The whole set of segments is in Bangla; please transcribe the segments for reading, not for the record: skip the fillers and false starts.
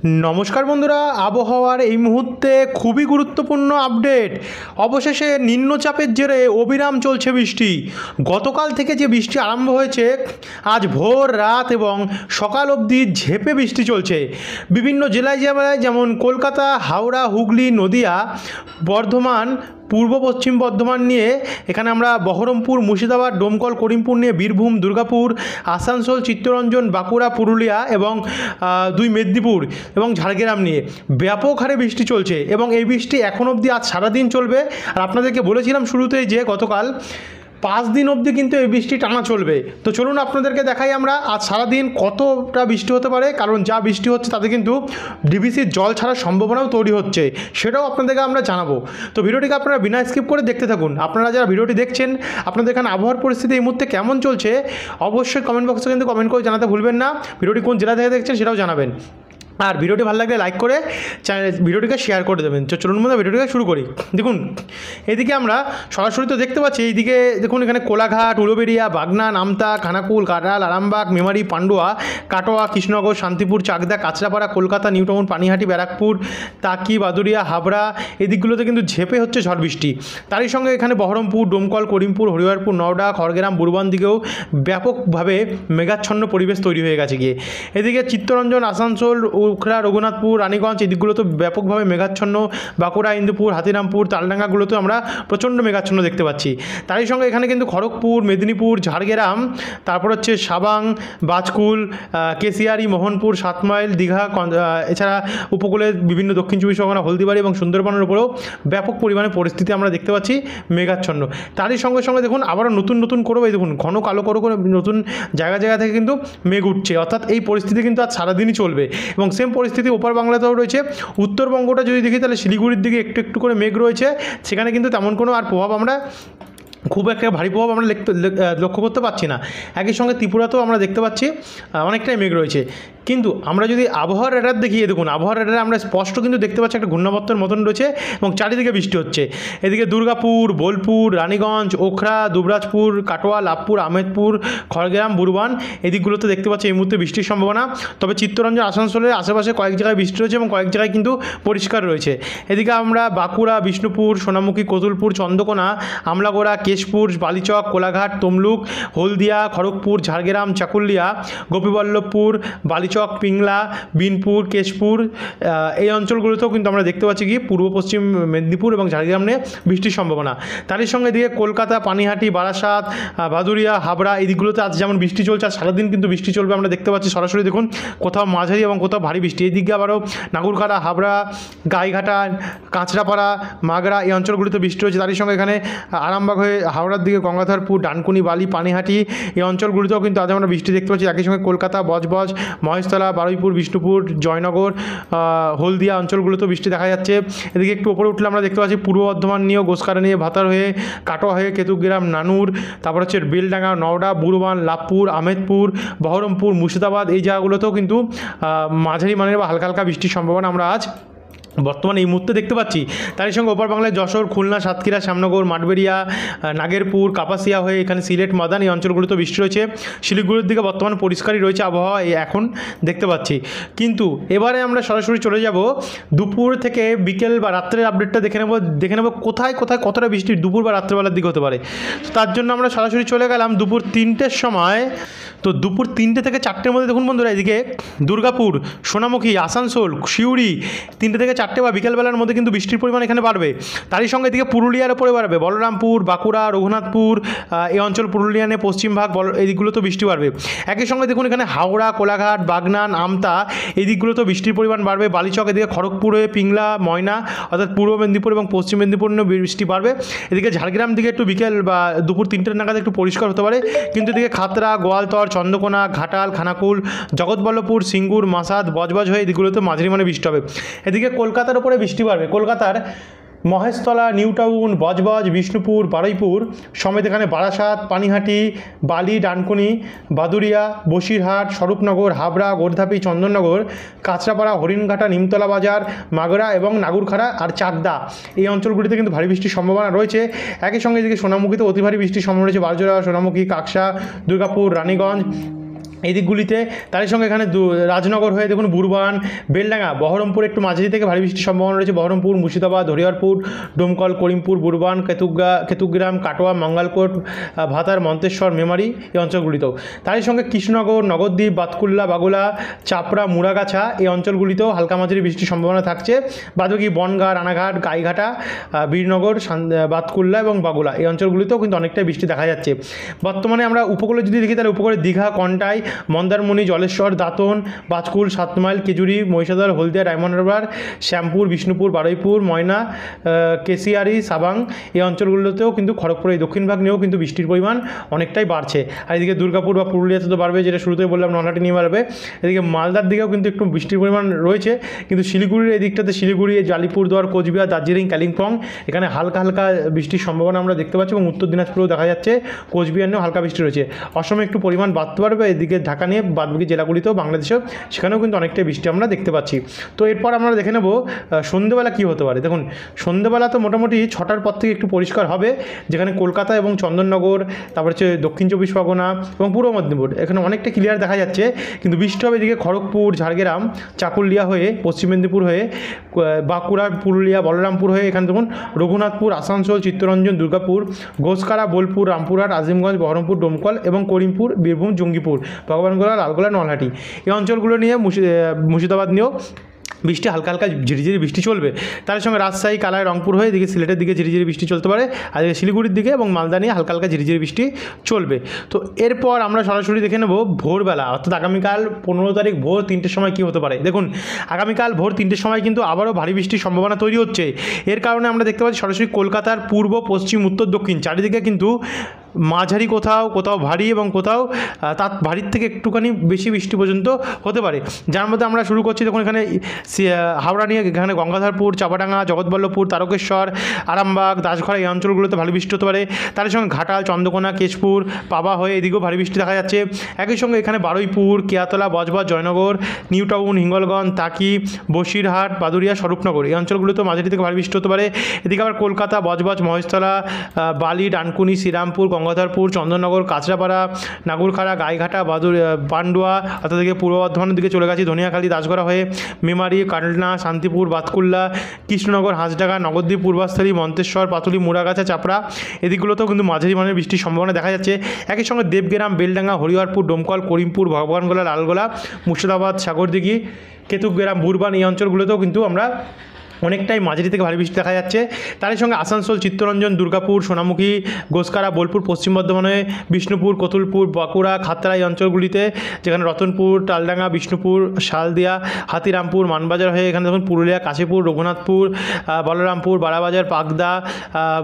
নমস্কার বন্ধুরা, আবহাওয়ার এই মুহূর্তে খুবই গুরুত্বপূর্ণ আপডেট। অবশেষে নিম্নচাপের জেরে অবিরাম চলছে বৃষ্টি। গতকাল থেকে যে বৃষ্টি আরম্ভ হয়েছে, আজ ভোর রাত এবং সকাল অবধি ঝেঁপে বৃষ্টি চলছে। বিভিন্ন জেলায় যেমন কলকাতা, হাওড়া, হুগলি, নদিয়া, বর্ধমান, পূর্ব পশ্চিম বর্ধমান নিয়ে এখানে আমরা বহরমপুর, মুর্শিদাবাদ, ডোমকল, করিমপুর নিয়ে বীরভূম, দুর্গাপুর, আসানসোল, চিত্তরঞ্জন, বাঁকুড়া, পুরুলিয়া এবং দুই মেদিনীপুর এবং ঝাড়গ্রাম নিয়ে ব্যাপক হারে বৃষ্টি চলছে এবং এই বৃষ্টি এখন অবধি আজ সারাদিন চলবে। আর আপনাদেরকে বলেছিলাম শুরুতেই যে গতকাল 5 দিন অবধি কিন্তু এই বৃষ্টি টানা চলবে। তো চলুন আপনাদেরকে দেখাই আমরা আজ সারাদিন কতটা বৃষ্টি হতে পারে, কারণ যা বৃষ্টি হচ্ছে তাতে কিন্তু ডিভিসির জল ছাড়ার সম্ভাবনাও তৈরি হচ্ছে, সেটাও আপনাদেরকে আমরা জানাবো। তো ভিডিওটিকে আপনারা বিনা স্কিপ করে দেখতে থাকুন। আপনারা যারা ভিডিওটি দেখছেন, আপনাদের এখানে আবহাওয়ার পরিস্থিতি এই মুহূর্তে কেমন চলছে অবশ্যই কমেন্ট বক্সে কিন্তু কমেন্ট করে জানাতে ভুলবেন না। ভিডিওটি কোন জেলা থেকে দেখছেন সেটাও জানাবেন, আর ভিডিওটি ভালো লাগলে লাইক করে ভিডিওটিকে শেয়ার করে দেবেন। তো চলুন মধ্যে ভিডিওটিকে শুরু করি। দেখুন, এদিকে আমরা সরাসরি তো দেখতে পাচ্ছি, এইদিকে দেখুন এখানে কোলাঘাট, উলুবেড়িয়া, বাগনা, নামতা, খানাকুল, কাটাল, আরামবাগ, মেমারি, পান্ডুয়া, কাটোয়া, কৃষ্ণনগর, শান্তিপুর, চাকদা, কাঁচরাপাড়া, কলকাতা, নিউ টাউন, পানিহাটি, ব্যারাকপুর, তাকি, বাদুরিয়া, হাবড়া এদিকগুলোতে কিন্তু ঝেঁপে হচ্ছে ঝড় বৃষ্টি। তারই সঙ্গে এখানে বহরমপুর, ডোমকল, করিমপুর, হরিহরপুর, নওডা, খড়গ্রাম, বুরবান দিকেও ব্যাপকভাবে মেঘাচ্ছন্ন পরিবেশ তৈরি হয়ে গেছে গিয়ে। এদিকে চিত্তরঞ্জন, আসানসোল, উখড়া, রঘুনাথপুর, রানীগঞ্জ এদিকগুলো তো ব্যাপকভাবে মেঘাচ্ছন্ন। বাঁকুড়া, ইন্দুপুর, হাতিরামপুর, তালডাঙ্গাগুলোতেও আমরা প্রচণ্ড মেঘাচ্ছন্ন দেখতে পাচ্ছি। তারই সঙ্গে এখানে কিন্তু খড়গপুর, মেদিনীপুর, ঝাড়গ্রাম, তারপর হচ্ছে সাবাং, বাজকুল, কেশিয়ারি, মোহনপুর, 7 মাইল, দীঘা, এছাড়া উপকূলের বিভিন্ন দক্ষিণ 24 পরগনা, হলদিবাড়ি এবং সুন্দরবনের উপরেও ব্যাপক পরিমাণে পরিস্থিতি আমরা দেখতে পাচ্ছি মেঘাচ্ছন্ন। তারই সঙ্গে সঙ্গে দেখুন আবারও নতুন করবে, দেখুন ঘন কালো করে নতুন জায়গা থেকে কিন্তু মেঘ উঠছে, অর্থাৎ এই পরিস্থিতি কিন্তু আজ সারাদিনই চলবে। এবং সেম পরিস্থিতি ওপার বাংলাতেও রয়েছে। উত্তরবঙ্গটা যদি দেখি তাহলে শিলিগুড়ির দিকে একটু করে মেঘ রয়েছে, সেখানে কিন্তু তেমন কোনো আর প্রভাব আমরা খুব একটা ভারী প্রভাব আমরা লক্ষ্য করতে পারছি না। একই সঙ্গে ত্রিপুরাতেও আমরা দেখতে পাচ্ছি অনেকটাই মেঘ রয়েছে। কিন্তু আমরা যদি আবহাওয়ার রেডার দেখি, দেখুন আবহাওয়ার রেডারে আমরা স্পষ্ট কিন্তু দেখতে পাচ্ছি একটা ঘূর্ণাবর্তের মতন রয়েছে এবং চারিদিকে বৃষ্টি হচ্ছে। এদিকে দুর্গাপুর, বোলপুর, রানীগঞ্জ, ওখরা, দুবরাজপুর, কাটোয়া, লাভপুর, আহমেদপুর, খড়গ্রাম, বুরবান এদিকগুলোতে দেখতে পাচ্ছি এই মুহূর্তে বৃষ্টির সম্ভাবনা। তবে চিত্তরঞ্জন, আসানসোলের আশেপাশে কয়েক জায়গায় বৃষ্টি রয়েছে এবং কয়েক জায়গায় কিন্তু পরিষ্কার রয়েছে। এদিকে আমরা বাঁকুড়া, বিষ্ণুপুর, সোনামুখী, কতুলপুর, চন্দ্রকোনা, আমলাগোড়া, কেশপুর, বালিচক, কোলাঘাট, তমলুক, হলদিয়া, খড়গপুর, ঝাড়গ্রাম, চাকুলিয়া, গোপীবল্লভপুর, বালিচক, পিংলা, বিনপুর, কেশপুর এই অঞ্চলগুলোতেও কিন্তু আমরা দেখতে পাচ্ছি কি পূর্ব পশ্চিম মেদিনীপুর এবং ঝাড়গ্রাম নিয়ে বৃষ্টির সম্ভাবনা। তারই সঙ্গে এদিকে কলকাতা, পানিহাটি, বারাসাত, ভাদুরিয়া, হাবড়া এই দিকগুলোতে আজ যেমন বৃষ্টি চলছে, আর সারাদিন কিন্তু বৃষ্টি চলবে আমরা দেখতে পাচ্ছি সরাসরি। দেখুন কোথাও মাঝারি এবং কোথাও ভারী বৃষ্টি। এই দিকে আবারও নাগুরখাড়া, হাবড়া, গাইঘাটা, কাঁচরাপাড়া, মাগরা এই অঞ্চলগুলিতে বৃষ্টি হয়েছে। তারই সঙ্গে এখানে আরামবাগ হয়ে হাওড়ার দিকে গঙ্গাধরপুর, ডানকুনি, বালি, পানিহাটি এই অঞ্চলগুলিতেও কিন্তু আজ আমরা বৃষ্টি দেখতে পাচ্ছি। একই সঙ্গে কলকাতা, বজবজ, মহেশতলা, বারুইপুর, বিষ্ণুপুর, জয়নগর, হলদিয়া অঞ্চলগুলোতেও বৃষ্টি দেখা যাচ্ছে। এদিকে একটু ওপরে উঠলে আমরা দেখতে পাচ্ছি পূর্ব বর্ধমান নিয়েও গোসকারা নিয়ে, ভাতার হয়ে, কাটোয়া হয়ে, কেতুগ্রাম, নানুর, তারপর হচ্ছে বেলডাঙ্গা, নওডা, বুরবান, লাভপুর, আহমেদপুর, বহরমপুর, মুর্শিদাবাদ এই জায়গাগুলোতেও কিন্তু মাঝারি মানের বা হালকা বৃষ্টির সম্ভাবনা আমরা আজ বর্তমানে এই মুহূর্তে দেখতে পাচ্ছি। তারই সঙ্গে ওপার বাংলায় যশোর, খুলনা, সাতক্ষীরা, শ্যামনগর, মাঠবেড়িয়া, নাগেরপুর, কাপাসিয়া হয়ে এখানে সিলেট, মাদান এই অঞ্চলগুলোতে বৃষ্টি রয়েছে। শিলিগুড়ির দিকে বর্তমানে পরিষ্কারই রয়েছে আবহাওয়া এখন দেখতে পাচ্ছি। কিন্তু এবারে আমরা সরাসরি চলে যাব দুপুর থেকে বিকেল বা রাত্রের আপডেটটা দেখে নেব কোথায় কতটা বৃষ্টি দুপুর বা রাত্রেবেলার দিকে হতে পারে। তো তার জন্য আমরা সরাসরি চলে গেলাম দুপুর 3টের সময়। তো দুপুর 3টে থেকে 4টের মধ্যে দেখুন বন্ধুরা, এদিকে দুর্গাপুর, সোনামুখী, আসানসোল, সিউড়ি 3টে থেকে 4টে বা বিকেলবেলার মধ্যে কিন্তু বৃষ্টির পরিমাণ এখানে বাড়বে। তারই সঙ্গে এদিকে পুরুলিয়ার ওপরে বাড়বে, বলরামপুর, বাঁকুড়া, রঘুনাথপুর এই অঞ্চল, পুরুলিয়া নিয়ে পশ্চিমভাগ এই দিকগুলোতেও বৃষ্টি বাড়বে। একই সঙ্গে দেখুন এখানে হাওড়া, কোলাঘাট, বাগনা, আমতা এই দিকগুলোতেও বৃষ্টির পরিমাণ বাড়বে। বালিচক, এদিকে খড়গপুরে, পিংলা, ময়না অর্থাৎ পূর্ব মেদিনীপুর এবং পশ্চিম মেদিনীপুর নিয়ে বৃষ্টি বাড়বে। এদিকে ঝাড়গ্রাম দিকে একটু বিকেল বা দুপুর 3টের নাগাদ একটু পরিষ্কার হতে পারে, কিন্তু এদিকে খাতড়া, গোয়ালতর, চন্দ্রকোনা, ঘাটাল, খানাকুল, জগৎবল্লভপুর, সিঙ্গুর, মাসাদ, বজবজ হয়ে এই দিকগুলোতে মাঝারি মানে বৃষ্টি হবে। এদিকে কলকাতার উপরে বৃষ্টি বাড়বে। কলকাতার মহেশতলা, নিউ টাউন, বজবজ, বিষ্ণুপুর, বারুইপুর সমেত এখানে বারাসাত, পানিহাটি, বালি, ডানকুনি, বাদুরিয়া, বসিরহাট, স্বরূপনগর, হাবড়া, গোর্ধাপি, চন্দননগর, কাঁচরাপাড়া, হরিণঘাটা, নিমতলা বাজার, মাগরা এবং নাগুরখাড়া আর চাকদা এই অঞ্চলগুলিতে কিন্তু ভারী বৃষ্টির সম্ভাবনা রয়েছে। একই সঙ্গে এদিকে সোনামুখীতে অতি ভারী বৃষ্টির সম্ভাবনা রয়েছে। বারজোড়া, সোনামুখী, কাকসা, দুর্গাপুর, রানীগঞ্জ এই দিকগুলিতে। তারই সঙ্গে এখানে রাজনগর হয়ে দেখুন বুরবান, বেলডাঙ্গা, বহরমপুর একটু মাঝারি থেকে ভারী বৃষ্টির সম্ভাবনা রয়েছে। বহরমপুর, মুর্শিদাবাদ, হরিহরপুর, ডোমকল, করিমপুর, বুরবান, কেতুগ্রাম, কাটোয়া, মঙ্গলকোট, ভাতার, মন্তেশ্বর, মেমারি এই অঞ্চলগুলিতেও। তারই সঙ্গে কৃষ্ণনগর, নগরদ্বীপ, বাতকুল্লা, বাগুলা, চাপড়া, মুড়াগাছা এই অঞ্চলগুলিতেও হালকা মাঝারি বৃষ্টির সম্ভাবনা থাকছে। বাদবাকি বনগাঁ, রানাঘাট, গাইঘাটা, বীরনগর, বাতকুল্লা এবং বাগুলা এই অঞ্চলগুলিতেও কিন্তু অনেকটাই বৃষ্টি দেখা যাচ্ছে। বর্তমানে আমরা উপকূলে যদি দেখি তাহলে উপকূলে দীঘা, কন্টাই, মন্দারমণি, জলেশ্বর, দাঁতন, পাঁচকুল, 7 মাইল, কেজুরি, মহিষাদল, হলদিয়া, ডায়মন্ড হারবার, শ্যামপুর, বিষ্ণুপুর, বারুইপুর, ময়না, কেশিয়ারি, সাবাং এই অঞ্চলগুলোতেও কিন্তু খড়গপুর এই দক্ষিণ ভাগ নিয়েও কিন্তু বৃষ্টির পরিমাণ অনেকটাই বাড়ছে। আর এদিকে দুর্গাপুর বা পুরুলিয়াতে তো বাড়বে, যেটা শুরুতেই বললাম নলহাটি নিয়ে বাড়বে। এদিকে মালদার দিকেও কিন্তু একটু বৃষ্টির পরিমাণ রয়েছে, কিন্তু শিলিগুড়ির এই দিকটাতে শিলিগুড়ি, আলিপুরদুয়ার, কোচবিহার, দার্জিলিং, কালিম্পং এখানে হালকা হালকা বৃষ্টির সম্ভাবনা আমরা দেখতে পাচ্ছি এবং উত্তর দিনাজপুরেও দেখা যাচ্ছে কোচবিহার নিয়েও হালকা বৃষ্টি রয়েছে। অসমে একটু পরিমাণ বাড়তে পারবে, এদিকে ঢাকা নিয়ে বাদবাকি জেলাগুলিতেও বাংলাদেশেও সেখানেও কিন্তু অনেকটাই বৃষ্টি আমরা দেখতে পাচ্ছি। তো এরপর আমরা দেখে নেব সন্ধ্যেবেলা কী হতে পারে। দেখুন সন্ধ্যেবেলা তো মোটামুটি 6টার পর থেকে একটু পরিষ্কার হবে, যেখানে কলকাতা এবং চন্দননগর, তারপর হচ্ছে দক্ষিণ চব্বিশ পরগনা এবং পূর্ব মেদিনীপুর এখানে অনেকটা ক্লিয়ার দেখা যাচ্ছে, কিন্তু বৃষ্টি হবে এদিকে খড়গপুর, ঝাড়গ্রাম, চাকুলিয়া হয়ে, পশ্চিম মেদিনীপুর হয়ে, বাঁকুড়া, পুরুলিয়া, বলরামপুর হয়ে এখানে দেখুন রঘুনাথপুর, আসানসোল, চিত্তরঞ্জন, দুর্গাপুর, ঘোষকারা, বোলপুর, রামপুরহাট, আজিমগঞ্জ, বহরমপুর, ডোমকল এবং করিমপুর, বীরভূম, জঙ্গিপুর, ভগবানগোলা, লালগোলা, নলহাটি এই অঞ্চলগুলো নিয়ে মুর্শিদাবাদ নিয়েও বৃষ্টি হালকা হালকা ঝিরিঝিরি বৃষ্টি চলবে। তার সঙ্গে রাজশাহী, কালাই, রংপুর হয়ে এদিকে সিলেটের দিকে ঝিরিঝিরি বৃষ্টি চলতে পারে, আর এদিকে শিলিগুড়ির দিকে এবং মালদা নিয়ে হালকা হালকা ঝিরিঝিরি বৃষ্টি চলবে। তো এরপর আমরা সরাসরি দেখে নেব ভোরবেলা, অর্থাৎ আগামীকাল 15 তারিখ ভোর 3টের সময় কী হতে পারে। দেখুন আগামীকাল ভোর 3টের সময় কিন্তু আবারও ভারী বৃষ্টির সম্ভাবনা তৈরি হচ্ছে। এর কারণে আমরা দেখতে পাচ্ছি সরাসরি কলকাতার পূর্ব, পশ্চিম, উত্তর, দক্ষিণ চারিদিকে কিন্তু মাঝারি, কোথাও কোথাও ভারী এবং কোথাও তার ভারীর থেকে একটুখানি বেশি বৃষ্টি পর্যন্ত হতে পারে। যার মধ্যে আমরা শুরু করছি দেখুন এখানে হাওড়া নিয়ে, এখানে গঙ্গাধরপুর, চাপাডাঙ্গা, জগৎবল্লভপুর, তারকেশ্বর, আরামবাগ, দাসঘরা এই অঞ্চলগুলোতে ভারী বৃষ্টি হতে পারে। তার সঙ্গে ঘাটাল, চন্দ্রকোনা, কেশপুর, পাবা হয়ে এদিকেও ভারী বৃষ্টি দেখা যাচ্ছে। একই সঙ্গে এখানে বারুইপুর, কেয়াতলা, বজবজ, জয়নগর, নিউ টাউন, হিঙ্গলগঞ্জ, তাকি, বসিরহাট, বাদুরিয়া, স্বরূপনগর এই অঞ্চলগুলোতেও মাঝারি থেকে ভারী বৃষ্টি হতে পারে। এদিকে আবার কলকাতা, বজবজ, মহেশতলা, বালি, ডানকুনি, শ্রীরামপুর, গঙ্গাধরপুর, চন্দননগর, কাঁচরাপাড়া, নাগুরখাড়া, গাইঘাটা, পান্ডুয়া, অর্থাৎ দিকে পূর্ব বর্ধমানের দিকে চলে গেছি, ধনিয়াখালী, দাসগড়া হয়ে মেমারি, কাটনা, শান্তিপুর, বাতকুল্লা, কৃষ্ণনগর, হাঁসডাঙ্গা, নগরদ্বীপ, পূর্বাস্থলী, মন্তেশ্বর, পাতুলি, মুড়াগাছা, চাপড়া এদিকগুলোতেও কিন্তু মাঝারি মানের বৃষ্টির সম্ভাবনা দেখা যাচ্ছে। একই সঙ্গে দেবগ্রাম, বেলডাঙ্গা, হরিহরপুর, ডোমকল, করিমপুর, ভগবানগোলা, লালগোলা, মুর্শিদাবাদ, সাগরদিঘি, কেতুগ্রাম, বুরবান এই অঞ্চলগুলোতেও কিন্তু আমরা অনেকটাই মাঝারি থেকে ভারী বৃষ্টি দেখা যাচ্ছে। তারই সঙ্গে আসানসোল, চিত্তরঞ্জন, দুর্গাপুর, সোনামুখী, ঘোষকারা, বোলপুর, পশ্চিম বর্ধমানে, বিষ্ণুপুর, কতুলপুর, বাঁকুড়া, খাতড়া এই অঞ্চলগুলিতে, যেখানে রতনপুর, তালডাঙ্গা, বিষ্ণুপুর, শালদিয়া, হাতিরামপুর, মানবাজার হয়ে এখানে দেখুন পুরুলিয়া, কাশীপুর, রঘুনাথপুর, বলরামপুর, বাড়াবাজার, পাকদা,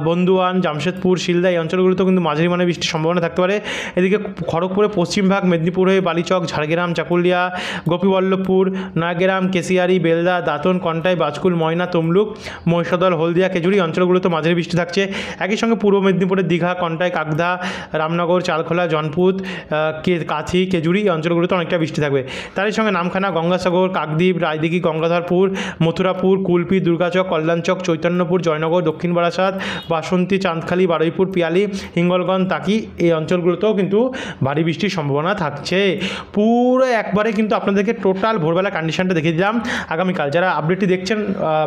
বন্দুয়ান, জামশেদপুর, শিলদা এই অঞ্চলগুলিতেও কিন্তু মাঝারি মানের বৃষ্টির সম্ভাবনা থাকতে পারে। এদিকে খড়গপুরে পশ্চিম ভাগ, মেদিনীপুর হয়ে বালিচক, ঝাড়গ্রাম, চাকুলিয়া, গোপীবল্লভপুর, নয়াগ্রাম, কেশিয়ারি, বেলদা, দাঁতন, কন্টাই, বাজকুল, ময়না, তমলুক, মহিষাদল, হলদিয়া, কেজুরি অঞ্চলগুলোতে মাঝারি বৃষ্টি থাকছে। একই সঙ্গে পূর্ব মেদিনীপুরের দীঘা, কন্টাই, কাকদা, রামনগর, চালখোলা, জনপুত, কাথি, কেজুরি অঞ্চলগুলোতে অনেকটা বৃষ্টি থাকবে। তারই সঙ্গে নামখানা, গঙ্গাসাগর, কাকদ্বীপ, রায়দিঘি, গঙ্গাধরপুর, মথুরাপুর, কুলপি, দুর্গাচক, কল্যাণচক, চৈতন্যপুর, জয়নগর, দক্ষিণ বারাসাত, বাসন্তী, চাঁদখালি, বারুইপুর, পিয়ালি, হিঙ্গলগঞ্জ, তাকি এই অঞ্চলগুলোতেও কিন্তু ভারী বৃষ্টির সম্ভাবনা থাকছে। পুরো একবারে কিন্তু আপনাদেরকে টোটাল ভোরবেলা কন্ডিশনটা দেখিয়ে দিলাম। আগামীকাল যারা আপডেটটি দেখছেন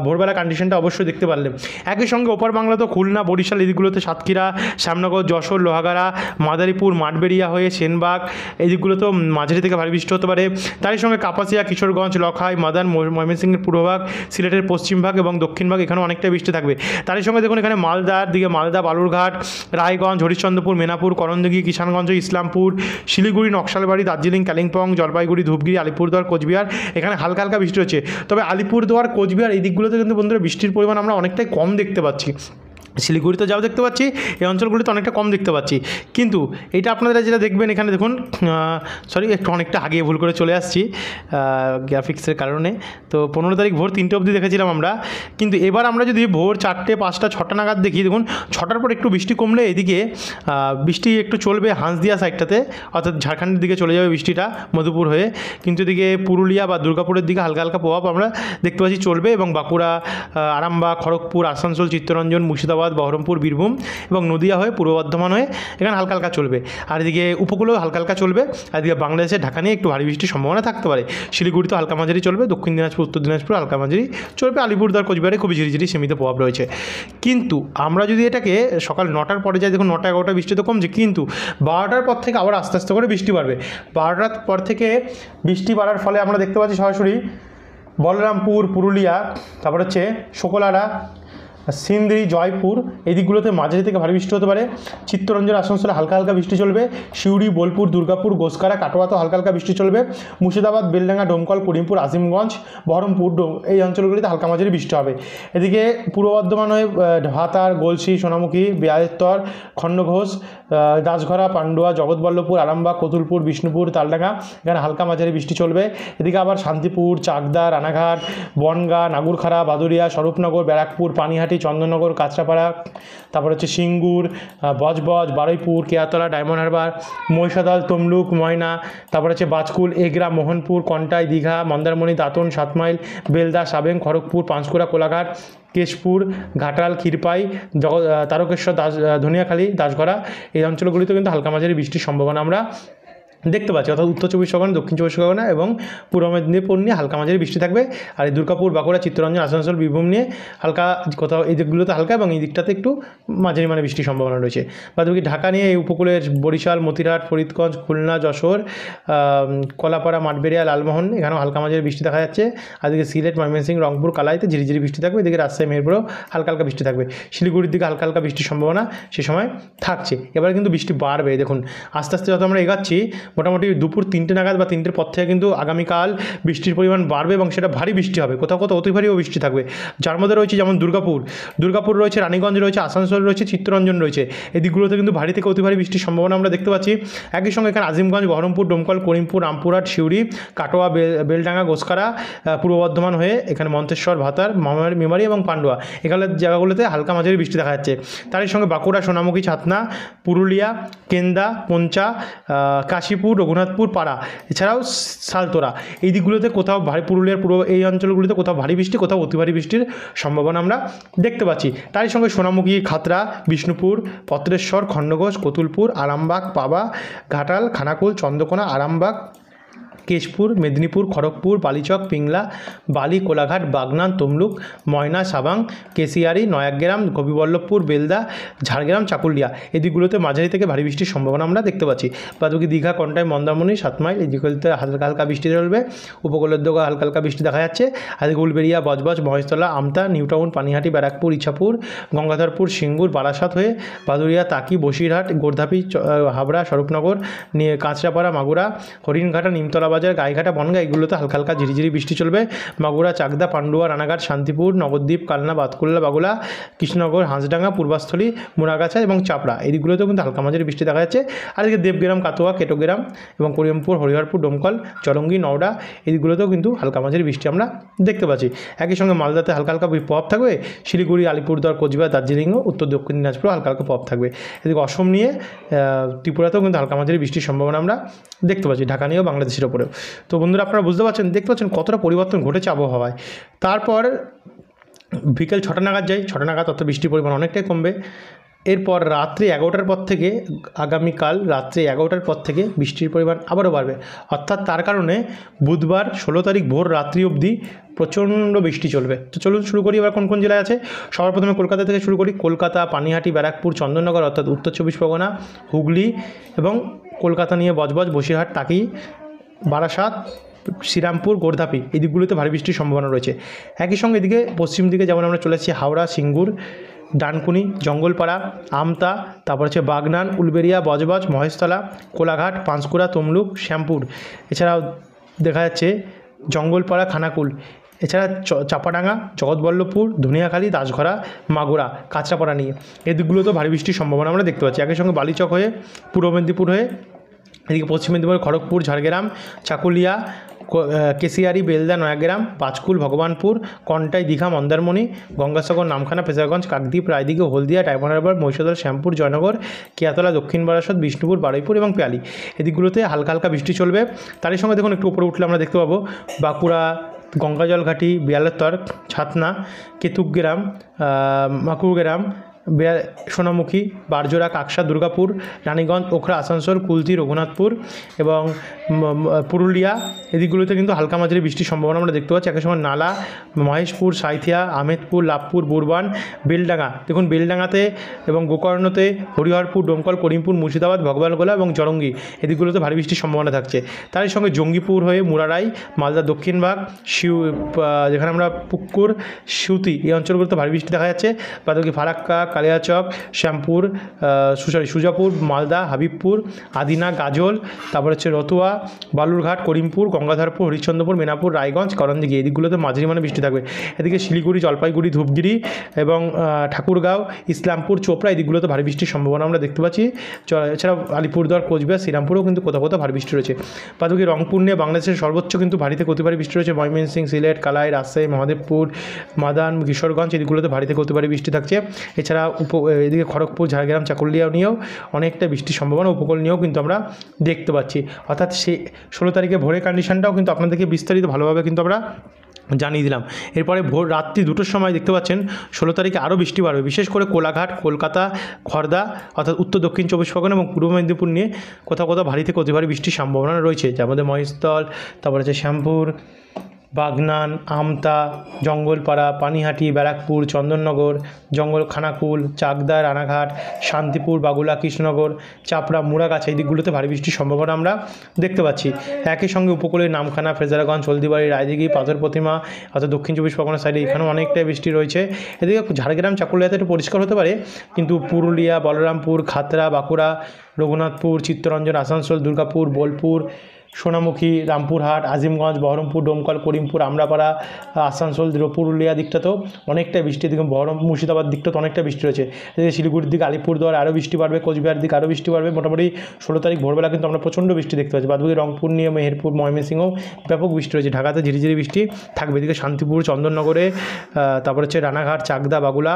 ভোরবেলা কন্ডিশনটা অবশ্যই দেখতে পারলেন। একই সঙ্গে ওপার বাংলা তো খুলনা, বরিশাল এদিকগুলোতে সাতক্ষীরা, শ্যামনগর, যশোর, লোহাগাড়া, মাদারীপুর, মাঠবেড়িয়া হয়ে সেনবাগ এই দিকগুলোতেও মাঝারি থেকে ভারী বৃষ্টি হতে পারে। তারই সঙ্গে কাপাসিয়া, কিশোরগঞ্জ, লখাই, মাদান, ময়মনসিংহের পূর্বভাগ, সিলেটের পশ্চিমভাগ এবং দক্ষিণভাগ এখানেও অনেকটা বৃষ্টি থাকবে। তারই সঙ্গে দেখুন এখানে মালদার দিকে, মালদা, বালুরঘাট, রায়গঞ্জ, হরিশ্চন্দ্রপুর, মেনাপুর, করণদিঘি, কিষানগঞ্জ, ইসলামপুর, শিলিগুড়ি, নকশালবাড়ি, দার্জিলিং, কালিম্পং, জলপাইগুড়ি, ধূপগুড়ি, আলিপুরদুয়ার, কোচবিহার এখানে হালকা হালকা বৃষ্টি হচ্ছে। তবে আলিপুরদুয়ার, কোচবিহার এই দিকগুলোতে কিন্তু বন্ধুরা বৃষ্টির পরিমাণ আমরা অনেকটাই কম দেখতে পাচ্ছি। শিলিগুড়িতে যাও দেখতে পাচ্ছি, এই অঞ্চলগুলিতে অনেকটা কম দেখতে পাচ্ছি। কিন্তু এটা আপনারা যেটা দেখবেন এখানে দেখুন, একটু অনেকটা আগে ভুল করে চলে আসছি গ্রাফিক্সের কারণে। তো 15 তারিখ ভোর 3টে অবধি দেখেছিলাম আমরা, কিন্তু এবার আমরা যদি ভোর 4টে, 5টা, 6টা নাগাদ দেখি, দেখুন 6টার পর একটু বৃষ্টি কমলে এদিকে বৃষ্টি একটু চলবে হাঁসদিয়া সাইডটাতে, অর্থাৎ ঝাড়খণ্ডের দিকে চলে যাবে বৃষ্টিটা মধুপুর হয়ে। কিন্তু এদিকে পুরুলিয়া বা দুর্গাপুরের দিকে হালকা হালকা প্রভাব আমরা দেখতে পাচ্ছি চলবে, এবং বাঁকুড়া, আরামবাগ, খড়গপুর, আসানসোল, চিত্তরঞ্জন, মুর্শিদাবাদ, মুর্শিদাবাদ, বহরমপুর, বীরভূম এবং নদিয়া হয়ে পূর্ব বর্ধমান হয়ে এখানে হালকা হালকা চলবে। আর এদিকে উপকূলেও হালকা হালকা চলবে। আর এদিকে বাংলাদেশের ঢাকা নিয়ে একটু ভারী বৃষ্টির সম্ভাবনা থাকতে পারে। শিলিগুড়িতে হালকা মাঝারি চলবে, দক্ষিণ দিনাজপুর, উত্তর দিনাজপুর হালকা মাঝারি চলবে, আলিপুরদুয়ার, কোচবিহারে খুবই ঝিরিঝিরি সীমিত প্রভাব রয়েছে। কিন্তু আমরা যদি এটাকে সকাল 9টার পরে যাই, দেখুন 9টা 11টা বৃষ্টি তো কমছে, কিন্তু 12টার পর থেকে আবার আস্তে আস্তে করে বৃষ্টি বাড়বে। 12টার পর থেকে বৃষ্টি বাড়ার ফলে আমরা দেখতে পাচ্ছি সরাসরি বলরামপুর, পুরুলিয়া, তারপর হচ্ছে শোকলারা, সিন্দ্রি, জয়পুর এই দিকগুলোতে মাঝারি থেকে ভারী বৃষ্টি হতে পারে। চিত্তরঞ্জন, আসানসোলে হালকা হালকা বৃষ্টি চলবে। সিউড়ি, বোলপুর, দুর্গাপুর, গোসকারা, কাটোয়াতেও হালকা হালকা বৃষ্টি চলবে। মুর্শিদাবাদ, বেলডাঙ্গা, ডোমকল, করিমপুর, আজিমগঞ্জ, বহরমপুর এই অঞ্চলগুলিতে হালকা মাঝারি বৃষ্টি হবে। এদিকে পূর্ব বর্ধমান হয়ে ভাতার, গলসি, সোনামুখী, বেয়াস্তর, খণ্ডঘোষ, দাসঘরা, পান্ডুয়া, জগৎবল্লভপুর, আরামবাগ, কতুলপুর, বিষ্ণুপুর, তালডাঙ্গা এখানে হালকা মাঝারি বৃষ্টি চলবে। এদিকে আবার শান্তিপুর, চাকদা, রানাঘাট, বনগাঁ, নাগুরখাড়া, বাদুরিয়া, স্বরূপনগর, ব্যারাকপুর, পানিহাটি, চন্দননগর, কাঁচরাপাড়া, তারপর হচ্ছে সিঙ্গুর, বজবজ, বারুইপুর, কেয়াতলা, ডায়মন্ড হারবার, মহিষাদল, তমলুক, ময়না, তারপর হচ্ছে বাজকুল, এগরা, মোহনপুর, কন্টাই, দীঘা, মন্দারমণি, দাঁতন, 7 মাইল, বেলদা, সাবেং, খড়গপুর, পাঁশকুড়া, কোলাঘাট, কেশপুর, ঘাটাল, ক্ষীরপাই, তারকেশ্বর, ধনিয়াখালী, দাসগড়া এই অঞ্চলগুলিতে কিন্তু হালকা মাঝারি বৃষ্টির সম্ভাবনা আমরা দেখতে পাচ্ছি। অর্থাৎ উত্তর 24 পরগনা, দক্ষিণ 24 পরগনা এবং পূর্ব মেদিনীপুর নিয়ে হালকা মাঝারি বৃষ্টি থাকবে। আর এই দুর্গাপুর, বাঁকুড়া, চিত্তরঞ্জন, আসানসোল, বীরভূম নিয়ে হালকা, কোথাও এই দিকগুলোতে হালকা এবং এই দিকটাতে একটু মাঝারি মানে বৃষ্টির সম্ভাবনা রয়েছে। বাকি ঢাকা নিয়ে এই উপকূলের বরিশাল, মতিরহাট, ফরিদগঞ্জ, খুলনা, যশোর, কলাপাড়া, মাঠবেড়িয়া, লালমোহন এখানেও হালকা মাঝারি বৃষ্টি দেখা যাচ্ছে। আর এদিকে সিলেট, ময়মনসিংহ, রংপুর, কালাইতে ঝিরিঝিরি বৃষ্টি থাকবে। এদিকে রাজশাহী, মেহেরপুরেও হালকা হালকা বৃষ্টি থাকবে। শিলিগুড়ির দিকে হালকা হালকা বৃষ্টির সম্ভাবনা সে সময় থাকছে। এবার কিন্তু বৃষ্টি বাড়বে। দেখুন আস্তে আস্তে যত আমরা এগাচ্ছি, মোটামুটি দুপুর 3টে নাগাদ বা 3টের পর থেকে কিন্তু আগামীকাল বৃষ্টির পরিমাণ বাড়বে এবং সেটা ভারী বৃষ্টি হবে, কোথাও কোথাও অতি ভারীও বৃষ্টি থাকবে। যার মধ্যে রয়েছে যেমন দুর্গাপুর রয়েছে, রানীগঞ্জ রয়েছে, আসানসোল রয়েছে, চিত্তরঞ্জন রয়েছে। এই দিকগুলোতে কিন্তু ভারী থেকে অতি ভারী বৃষ্টির সম্ভাবনা আমরা দেখতে পাচ্ছি। একই সঙ্গে এখানে আজিমগঞ্জ, বহরমপুর, ডোমকল, করিমপুর, রামপুরহাট, সিউড়ি, কাটোয়া, বেলডাঙ্গা, গোসকারা, পূর্ব বর্ধমান হয়ে এখানে মন্তেশ্বর, ভাতার, মেমারি এবং পান্ডুয়া এখানে জায়গাগুলোতে হালকা মাঝারি বৃষ্টি দেখা যাচ্ছে। তারই সঙ্গে বাঁকুড়া, সোনামুখী, ছাতনা, পুরুলিয়া, কেন্দা, পঞ্চা, কাশীপুর, রঘুনাথপুর, পাড়া, এছাড়াও সালতোরা এই দিকগুলোতে কোথাও পুরুলিয়ার এই অঞ্চলগুলিতে কোথাও ভারী বৃষ্টি, কোথাও অতি ভারী বৃষ্টির সম্ভাবনা আমরা দেখতে পাচ্ছি। তারই সঙ্গে সোনামুখী, খাতড়া, বিষ্ণুপুর, পত্রেশ্বর, খণ্ডঘোষ, কতুলপুর, আরামবাগ, পাবা, ঘাটাল, খানাকুল, চন্দ্রকোনা, আরামবাগ, কেশপুর, মেদিনীপুর, খড়গপুর, বালিচক, পিংলা, বালি, কোলাঘাট, বাগনান, তমলুক, ময়না, সাবাং, কেশিয়ারি, নয়াগ্রাম, গোপীবল্লভপুর, বেলদা, ঝাড়গ্রাম, চাকুলিয়া এই দিকগুলোতে মাঝারি থেকে ভারী বৃষ্টির সম্ভাবনা আমরা দেখতে পাচ্ছি। বাদবাকি দীঘা, কন্টাই, মন্দারমণি, 7 মাইল এই দিকগুলোতে হালকা হালকা বৃষ্টি চলবে। উপকূলের দিকে হালকা হালকা বৃষ্টি দেখা যাচ্ছে। আর উলবেড়িয়া, বজবজ, মহেশতলা, আমতা, নিউটাউন, পানিহাটি, ব্যারাকপুর, ইছাপুর, গঙ্গাধরপুর, সিঙ্গুর, বারাসাত হয়ে বাদুরিয়া, তাকি, বসিরহাট, গোর্ধাপি, হাবড়া, স্বরূপনগর, কাঁচরাপাড়া, মাগুরা, হরিণঘাটা, নিমতলা বাজার, গাইঘাটা, বনগাঁ এগুলোতে হালকা হালকা ঝিরিঝিরি বৃষ্টি চলবে। মাগুরা, চাকদা, পান্ডুয়া, রানাঘাট, শান্তিপুর, নবদ্বীপ, কালনা, বাতকুল্লা, বাগুলা, কৃষ্ণনগর, হাঁসডাঙ্গা, পূর্বাস্থলী, মুরাগাছা এবং চাপড়া এই দিকগুলোতেও কিন্তু হালকা মাঝারি বৃষ্টি দেখা যাচ্ছে। আর এদিকে দেবগ্রাম, কাটোয়া, কেটোগ্রাম এবং করিমপুর, হরিহরপুর, ডোমকল, চরঙ্গি, নওডা এই দিকগুলোতেও কিন্তু হালকা মাঝারি বৃষ্টি আমরা দেখতে পাচ্ছি। একই সঙ্গে মালদাতে হালকা হালকা প্রভাব থাকবে। শিলিগুড়ি, আলিপুরদুয়ার, কোচবিহার, দার্জিলিংও, উত্তর দক্ষিণ দিনাজপুর হালকা হালকা প্রভাব থাকবে। এদিকে অসম নিয়ে ত্রিপুরাতেও কিন্তু হালকা মাঝারি বৃষ্টির সম্ভাবনা আমরা দেখতে পাচ্ছি, ঢাকা নিয়েও বাংলাদেশের ওপরেও। তো বন্ধুরা আপনারা বুঝতে পারছেন, দেখতে পাচ্ছেন কতটা পরিবর্তন ঘটেছে আবহাওয়ায়। তারপর বিকেল 6টা নাগাদ যাই, 6টা নাগাদ তত বৃষ্টির পরিমাণ অনেকটাই কমবে। এরপর রাত্রি 11টার পর থেকে, আগামীকাল রাত্রি 11টার পর থেকে বৃষ্টির পরিমাণ আবারও বাড়বে। অর্থাৎ তার কারণে বুধবার 16 তারিখ ভোর রাত্রি অবধি প্রচণ্ড বৃষ্টি চলবে। তো চলুন শুরু করি এবার কোন কোন জেলায় আছে। সবার প্রথমে কলকাতা থেকে শুরু করি। কলকাতা, পানিহাটি, ব্যারাকপুর, চন্দননগর অর্থাৎ উত্তর 24 পরগনা, হুগলি এবং কলকাতা নিয়ে বজবজ, বসিরহাট, টাকি, বারাসাত, শ্রীরামপুর, গোর্ধাপি এই দিকগুলোতে ভারী বৃষ্টির সম্ভাবনা রয়েছে। একই সঙ্গে এদিকে পশ্চিম দিকে যেমন আমরা চলে এসেছি হাওড়া, সিঙ্গুর, ডানকুনি, জঙ্গলপাড়া, আমতা, তারপর হচ্ছে বাগনান, উলবেড়িয়া, বজবজ, মহেশতলা, কোলাঘাট, পাঁশকুড়া, তমলুক, শ্যামপুর, এছাড়াও দেখা যাচ্ছে জঙ্গলপাড়া, খানাকুল, এছাড়া চাপাডাঙ্গা, জগৎবল্লভপুর, ধনিয়াখালী, দাসঘরা, মাগুরা, কাঁচরাপাড়া নিয়ে এই দিকগুলোতেও ভারী বৃষ্টির সম্ভাবনা আমরা দেখতে পাচ্ছি। একই সঙ্গে বালিচক হয়ে পূর্ব মেদিনীপুর হয়ে এদিকে পশ্চিম মেদিনীপুর, খড়গপুর, ঝাড়গ্রাম, চাকুলিয়া, কেশিয়ারি, বেলদা, নয়াগ্রাম, পাঁচকুল, ভগবানপুর, কন্টাই, দীঘা, মন্দারমণি, গঙ্গাসাগর, নামখানা, ফেজারগঞ্জ, কাকদ্বীপ, রায়দিঘি, হলদিয়া, ডায়মন্ড হারবার, মহিষাদল, শ্যামপুর, জয়নগর, কেয়াতলা, দক্ষিণ বারাসত, বিষ্ণুপুর, বারুইপুর এবং পেয়ালি এদিকগুলোতে হালকা হালকা বৃষ্টি চলবে। তারই সঙ্গে দেখুন একটু উপরে উঠলে আমরা দেখতে পাবো বাঁকুড়া, গঙ্গাজলঘাটি, বিয়ালতর, ছাতনা, কেতুগ্রাম, মাকুরগ্রাম, সোনামুখী, বারজোড়া, কাকসা, দুর্গাপুর, রানীগঞ্জ, ওখরা, আসানসোল, কুলতি, রঘুনাথপুর এবং পুরুলিয়া এদিকগুলোতে কিন্তু হালকা মাঝারি বৃষ্টির সম্ভাবনা আমরা দেখতে পাচ্ছি। একই সময় নালা, মহেশপুর, সাঁইথিয়া, আহমেদপুর, লাভপুর, বুরবান, বেলডাঙ্গা, দেখুন বেলডাঙ্গাতে এবং গোকর্ণতে, হরিহরপুর, ডোমকল, করিমপুর, মুর্শিদাবাদ, ভগবানগোলা এবং জরঙ্গি এদিকগুলোতে ভারী বৃষ্টির সম্ভাবনা থাকছে। তারই সঙ্গে জঙ্গিপুর হয়ে মুরারাই, মালদা দক্ষিণ ভাগ, যেখানে আমরা পুকুর, সিউতি এই অঞ্চলগুলোতে ভারী বৃষ্টি দেখা যাচ্ছে। বাদবাকি ফারাক্কা, কালিয়াচক, শ্যামপুর, সুজাপুর, মালদা, হাবিবপুর, আদিনা, গাজল, তারপর হচ্ছে রতুয়া, বালুরঘাট, করিমপুর, গঙ্গাধরপুর, হরিশ্চন্দ্রপুর, মেনাপুর, রায়গঞ্জ, করণদিঘি এই দিকগুলোতে মাঝারি মানে বৃষ্টি থাকবে। এদিকে শিলিগুড়ি, জলপাইগুড়ি, ধূপগিরি এবং ঠাকুরগাঁও, ইসলামপুর, চোপড়া এই দিকগুলোতে ভারী বৃষ্টির সম্ভাবনা আমরা দেখতে পাচ্ছি। এছাড়াও আলিপুরদুয়ার, কোচবিহার, শ্রীরামপুরেও কিন্তু কোথাও কোথাও ভারী বৃষ্টি রয়েছে। বাদবাকি রংপুর নিয়ে বাংলাদেশের সর্বোচ্চ কিন্তু ভারী থেকে অতি ভারী বৃষ্টি রয়েছে। ময়মনসিংহ, সিলেট, কালাই, রাজশাহী, মহাদেবপুর, মাদান, কিশোরগঞ্জ এদিকগুলোতে ভারী থেকে অতি ভারী বৃষ্টি থাকছে। এছাড়া এদিকে খড়গপুর, ঝাড়গ্রাম, চাকুলিয়া নিয়েও অনেকটা বৃষ্টির সম্ভাবনা, উপকূল নিয়েও কিন্তু আমরা দেখতে পাচ্ছি। অর্থাৎ 16 তারিখে ভোরের কন্ডিশনটাও কিন্তু আপনাদেরকে বিস্তারিত ভালোভাবে কিন্তু আমরা জানিয়ে দিলাম। এরপরে ভোর রাত্রি 2টোর সময় দেখতে পাচ্ছেন 16 তারিখে আরও বৃষ্টি বাড়বে, বিশেষ করে কোলাঘাট, কলকাতা, খড়দা অর্থাৎ উত্তর দক্ষিণ 24 পরগনা এবং পূর্ব মেদিনীপুর নিয়ে কোথাও কোথাও ভারী থেকে অতি ভারী বৃষ্টির সম্ভাবনা রয়েছে। যার মধ্যে মহেশতল, তারপরে হচ্ছে শ্যামপুর, বাগনান, আমতা, জঙ্গলপাড়া, পানিহাটি, ব্যারাকপুর, চন্দননগর, খানাকুল, চাকদা, রানাঘাট, শান্তিপুর, বাগুলা, কৃষ্ণনগর, চাপড়া, মুড়াগাছা এই দিকগুলোতে ভারী বৃষ্টির সম্ভাবনা আমরা দেখতে পাচ্ছি। একই সঙ্গে উপকূলের নামখানা, ফ্রেজারগঞ্জ, হলদিবাড়ি, রায়দিঘি, পাথর প্রতিমা অর্থাৎ দক্ষিণ 24 পরগনা সাইডে এখানেও অনেকটাই বৃষ্টি রয়েছে। এদিকে ঝাড়গ্রাম, চাকুলিয়াতে একটু পরিষ্কার হতে পারে, কিন্তু পুরুলিয়া, বলরামপুর, খাতড়া, বাঁকুড়া, রঘুনাথপুর, চিত্তরঞ্জন, আসানসোল, দুর্গাপুর, বোলপুর, সোনামুখী, রামপুরহাট, আজিমগঞ্জ, বহরমপুর, ডোমকল, করিমপুর, আমরাপাড়া, আসানসোল, পুরুলিয়া দিকটাতেও অনেকটা বৃষ্টি, এদিকে মুর্শিদাবাদ দিকটাতে অনেকটা বৃষ্টি রয়েছে। এদিকে শিলিগুড়ির দিকে, আলিপুরদুয়ার আরও বৃষ্টি বাড়বে, কোচবিহার দিকে আরও বৃষ্টি বাড়বে। মোটামুটি 16 তারিখ ভোরবেলা কিন্তু আমরা প্রচণ্ড বৃষ্টি দেখতে পাচ্ছি। বাদবাকি রংপুর নিয়ে মেহেরপুর, ময়মনসিংহেও ব্যাপক বৃষ্টি রয়েছে। ঢাকাতে ঝিরিঝিরি বৃষ্টি থাকবে। এদিকে শান্তিপুর, চন্দননগরে, তারপর হচ্ছে রানাঘাট, চাকদা, বাগুলা,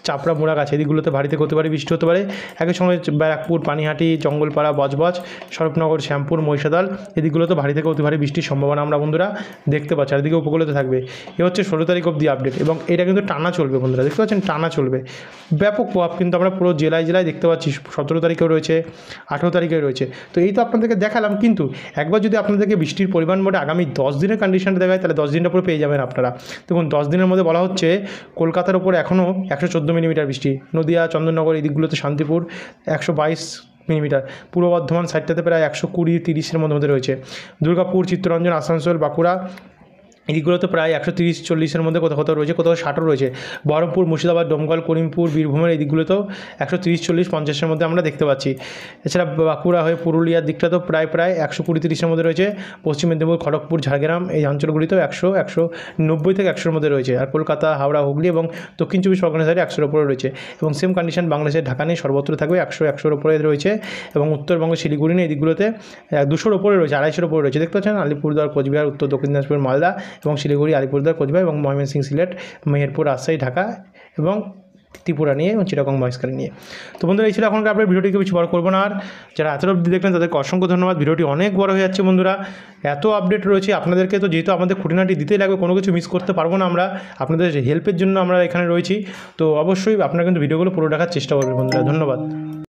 চাপড়া, মুড়াগাছা এদিকগুলোতে ভারী থেকে হতে পারে বৃষ্টি হতে পারে। একই সঙ্গে ব্যারাকপুর, পানিহাটি, জঙ্গলপাড়া, বজবজ, স্বরূপনগর, শ্যামপুর, মহিষাদল এদিকগুলোতে ভারী থেকে অতি ভারী বৃষ্টির সম্ভাবনা আমরা বন্ধুরা দেখতে পাচ্ছি। আর এদিকে উপকূলেতে থাকবে। এ হচ্ছে 16 তারিখ অবধি আপডেট এবং এটা কিন্তু টানা চলবে বন্ধুরা, দেখতে পাচ্ছেন টানা চলবে। ব্যাপক প্রভাব কিন্তু আমরা পুরো জেলায় জেলায় দেখতে পাচ্ছি। 17 তারিখেও রয়েছে, 18 তারিখেও রয়েছে। তো এই তো আপনাদেরকে দেখালাম, কিন্তু একবার যদি আপনাদেরকে বৃষ্টির পরিমাণ বলে আগামী 10 দিনের কন্ডিশনটা দেখায়, তাহলে 10 দিনটা পুরো পেয়ে যাবেন আপনারা। দেখুন 10 দিনের মধ্যে বলা হচ্ছে কলকাতার উপরে এখনও 114 মিলিমিটার বৃষ্টি, নদিয়া, চন্দননগর এই দিকগুলোতে, শান্তিপুর 122 মিলিমিটার, পূর্ব বর্ধমান সাইডটাতে প্রায় 120-30-এর মধ্যে রয়েছে। দুর্গাপুর, চিত্তরঞ্জন, আসানসোল, বাঁকুড়া এদিকগুলোতে প্রায় 130-40-এর মধ্যে কোথাও কোথাও রয়েছে, কোথাও 60ও রয়েছে। বহরমপুর, মুর্শিদাবাদ, ডোমকল, করিমপুর, বীরভূমের এই দিকগুলোতেও 130-40-50-এর মধ্যে আমরা দেখতে পাচ্ছি। এছাড়া বাঁকুড়া হয়ে পুরুলিয়ার দিকটাতেও প্রায় 120-30-এর মধ্যে রয়েছে। পশ্চিম মেদিনীপুর, খড়গপুর, ঝাড়গ্রাম এই অঞ্চলগুলিতেও 190 থেকে 100-এর মধ্যে রয়েছে। আর কলকাতা, হাওড়া, হুগলি এবং দক্ষিণ 24 পরগনা সাইডে 100-এর ওপরে রয়েছে। এবং সেম কন্ডিশন বাংলাদেশের ঢাকা নিয়ে সর্বত্র থাকবে, 100-100-এর ওপরে রয়েছে। এবং উত্তরবঙ্গ, শিলিগুড়ি নিয়ে এই দিকগুলোতে 200-এর ওপরে রয়েছে, 250-এর ওপরে রয়েছে। দেখতে পাচ্ছেন আলিপুরদুয়ার, কোচবিহার, উত্তর দক্ষিণ দিনাজপুর, মালদা এবং শিলিগুড়ি, আলিপুরদুয়ার, কোচবিহার এবং ময়মনসিংহ, সিলেট, মেহেরপুর, রাজশাহী, ঢাকা এবং ত্রিপুরা নিয়ে এবং চিটাগং, মহেশখালী নিয়ে। তো বন্ধুরা এই ছিল এখনকার আপনার ভিডিওটিকে কিছু বড় করবো না। আর যারা এত অবধি দেখলেন তাদেরকে অসংখ্য ধন্যবাদ। ভিডিওটি অনেক বড় হয়ে যাচ্ছে বন্ধুরা, এত আপডেট রয়েছে আপনাদেরকে, তো যেহেতু আমাদের খুঁটিনাটি দিতেই লাগবে, কোনো কিছু মিস করতে পারবো না আমরা, আপনাদের হেল্পের জন্য আমরা এখানে রয়েছি। তো অবশ্যই আপনারা কিন্তু ভিডিওগুলো পুরো দেখার চেষ্টা করবেন বন্ধুরা। ধন্যবাদ।